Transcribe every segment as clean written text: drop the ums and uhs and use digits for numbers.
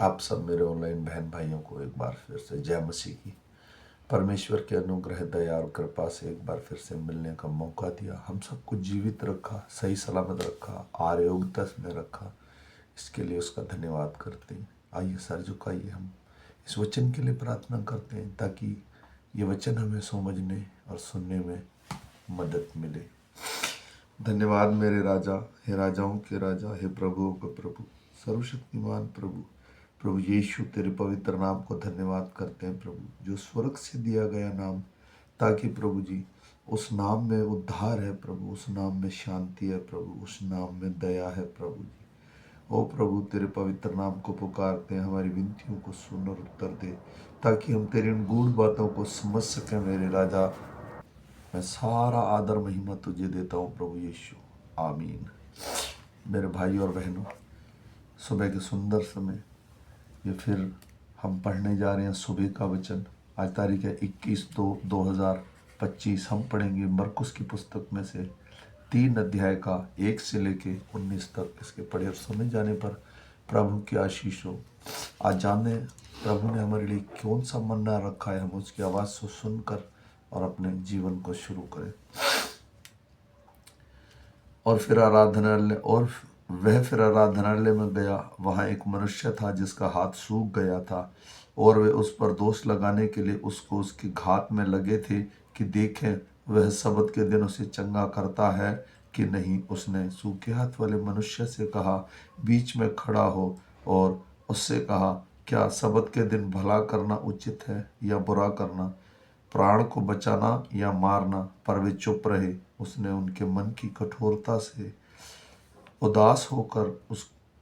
आप सब मेरे ऑनलाइन बहन भाइयों को एक बार फिर से जय मसीह की। परमेश्वर के अनुग्रह, दया और कृपा से एक बार फिर से मिलने का मौका दिया, हम सबको जीवित रखा, सही सलामत रखा, आरोग्यता में रखा। इसके लिए उसका धन्यवाद करते हैं। आइए सर झुकाइए, हम इस वचन के लिए प्रार्थना करते हैं ताकि ये वचन हमें समझने और सुनने में मदद मिले। धन्यवाद मेरे राजा, हे राजाओं के राजा, हे प्रभुओं के प्रभु, सर्वशक्तिमान प्रभु। प्रभु यीशु, तेरे पवित्र नाम को धन्यवाद करते हैं प्रभु, जो स्वर्ग से दिया गया नाम, ताकि प्रभु जी उस नाम में उद्धार है प्रभु, उस नाम में शांति है प्रभु, उस नाम में दया है प्रभु जी। ओ प्रभु, तेरे पवित्र नाम को पुकारते हैं, हमारी विनतियों को सुन और उत्तर दे, ताकि हम तेरी उन गूढ़ बातों को समझ सकें मेरे राजा। मैं सारा आदर महिमा तुझे देता हूँ प्रभु यीशु, आमीन। मेरे भाई और बहनों, सुबह के सुंदर समय ये फिर हम पढ़ने जा रहे हैं सुबह का वचन। आज तारीख है 21/2/2025। हम पढ़ेंगे मरकुस की पुस्तक में से 3 अध्याय का 1 से लेके 19 तक। इसके पढ़े और समझ जाने पर प्रभु की आशीष हो। आज जाने प्रभु ने हमारे लिए कौन सा मन्ना रखा है, हम उसकी आवाज़ को सुनकर और अपने जीवन को शुरू करें। और फिर आराधनालय में गया। वहाँ एक मनुष्य था जिसका हाथ सूख गया था, और वे उस पर दोष लगाने के लिए उसको उसकी घात में लगे थे कि देखें वह सबत के दिन उसे चंगा करता है कि नहीं। उसने सूखे हाथ वाले मनुष्य से कहा, बीच में खड़ा हो, और उससे कहा, क्या सबत के दिन भला करना उचित है या बुरा करना, प्राण को बचाना या मारना? पर वे चुप रहे। उसने उनके मन की कठोरता से उदास होकर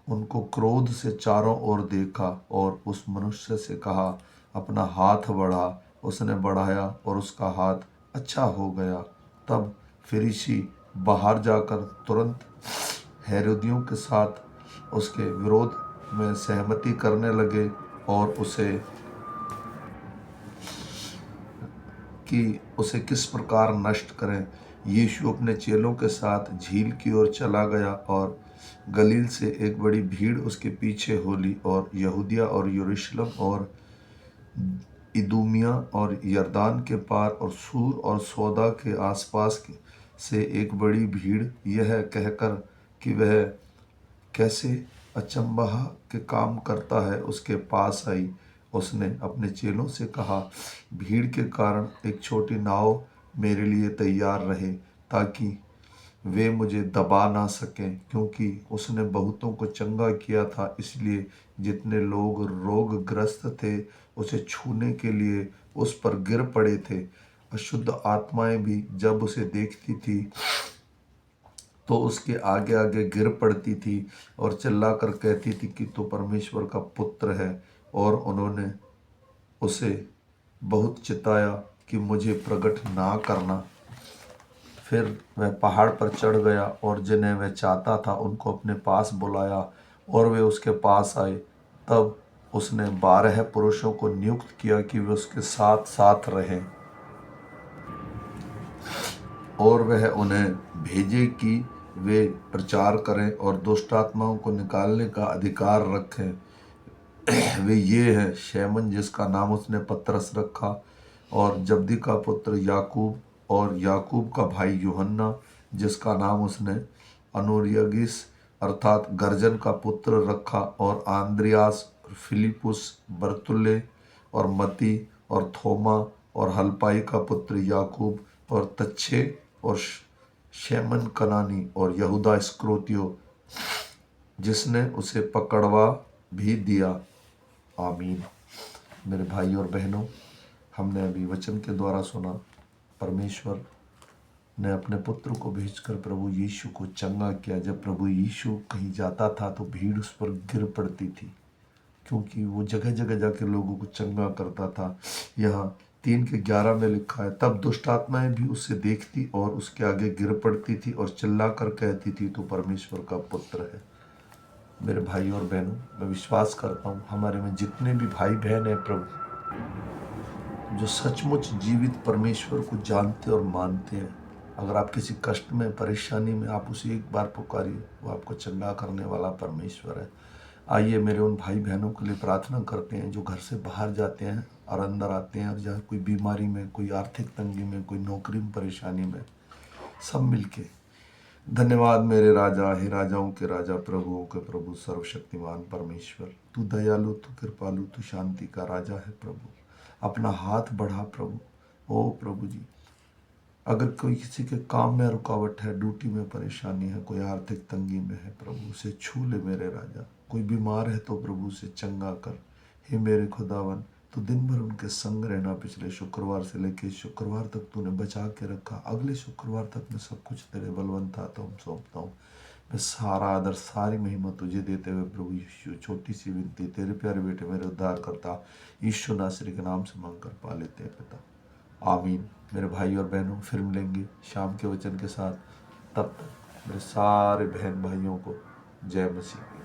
उनको क्रोध से चारों ओर देखा और उस मनुष्य से कहा, अपना हाथ बढ़ा। उसने बढ़ाया और उसका हाथ अच्छा हो गया। तब फरीसी बाहर जाकर तुरंत हेरोदियों के साथ उसके विरोध में सहमति करने लगे और उसे किस प्रकार नष्ट करें। यीशु अपने चेलों के साथ झील की ओर चला गया, और गलील से एक बड़ी भीड़ उसके पीछे हो ली। और यहूदिया और यरूशलेम और इदूमिया और यरदान के पार और सूर और सौदा के आसपास से एक बड़ी भीड़ यह कहकर कि वह कैसे अचंभा के काम करता है उसके पास आई। उसने अपने चेलों से कहा, भीड़ के कारण एक छोटी नाव मेरे लिए तैयार रहे, ताकि वे मुझे दबा ना सकें। क्योंकि उसने बहुतों को चंगा किया था, इसलिए जितने लोग रोगग्रस्त थे उसे छूने के लिए उस पर गिर पड़े थे। अशुद्ध आत्माएं भी जब उसे देखती थी तो उसके आगे आगे गिर पड़ती थी और चिल्लाकर कहती थी कि तू परमेश्वर का पुत्र है। और उन्होंने उसे बहुत चिताया कि मुझे प्रकट ना करना। फिर वह पहाड़ पर चढ़ गया और जिन्हें वह चाहता था उनको अपने पास बुलाया, और वे उसके पास आए। तब उसने 12 पुरुषों को नियुक्त किया कि वे उसके साथ साथ रहें, और वह उन्हें भेजे कि वे प्रचार करें और दुष्ट आत्माओं को निकालने का अधिकार रखें। वे ये हैं, शैमन जिसका नाम उसने पतरस रखा, और जब्दी का पुत्र याकूब, और याकूब का भाई यूहन्ना जिसका नाम उसने अनुरियगिस अर्थात गर्जन का पुत्र रखा, और आंद्रियास और फिलिपुस, बर्तुल्ले और मती और थोमा, और हल्पाई का पुत्र याकूब, और तच्छे और शैमन कनानी, और यहूदा इस्करियोती जिसने उसे पकड़वा भी दिया। आमीन। मेरे भाई और बहनों, हमने अभी वचन के द्वारा सुना, परमेश्वर ने अपने पुत्र को भेजकर प्रभु यीशु को चंगा किया। जब प्रभु यीशु कहीं जाता था तो भीड़ उस पर गिर पड़ती थी, क्योंकि वो जगह जगह जाकर लोगों को चंगा करता था। यहाँ 3:11 में लिखा है, तब दुष्ट आत्माएं भी उसे देखती और उसके आगे गिर पड़ती थी और चिल्लाकर कहती थी, तो परमेश्वर का पुत्र है। मेरे भाई और बहनों, मैं विश्वास करता हूँ हमारे में जितने भी भाई बहन हैं प्रभु, जो सचमुच जीवित परमेश्वर को जानते और मानते हैं, अगर आप किसी कष्ट में, परेशानी में, आप उसे एक बार पुकारिए, वो आपको चंगा करने वाला परमेश्वर है। आइए मेरे उन भाई बहनों के लिए प्रार्थना करते हैं जो घर से बाहर जाते हैं और अंदर आते हैं, और जहाँ कोई बीमारी में, कोई आर्थिक तंगी में, कोई नौकरी में परेशानी में, सब मिलके। धन्यवाद मेरे राजा, हे राजाओं के राजा, प्रभुओं के प्रभु, सर्वशक्तिमान परमेश्वर, तू दयालु, तू कृपालु, तू शांति का राजा है प्रभु। अपना हाथ बढ़ा प्रभु। ओ प्रभु जी, अगर कोई किसी के काम में रुकावट है, ड्यूटी में परेशानी है, कोई आर्थिक तंगी में है प्रभु, उसे छू ले मेरे राजा। कोई बीमार है तो प्रभु उसे चंगा कर। हे मेरे खुदावन, तो दिन भर उनके संग रहना। पिछले शुक्रवार से लेकर शुक्रवार तक तूने बचा के रखा। अगले शुक्रवार तक मैं सब कुछ तेरे बलवंत हाथों में सौंपता हूँ। मैं सारा आदर, सारी महिमा तुझे देते हुए प्रभु यीशु, छोटी सी विनती तेरे प्यारे बेटे मेरे उद्धार करता यीशु नासरी के नाम से मांग कर पा लेते हैं पिता, आमीन। मेरे भाई और बहनों, फिर मिलेंगे शाम के वचन के साथ। तब तक मेरे सारे बहन भाइयों को जय मसीह।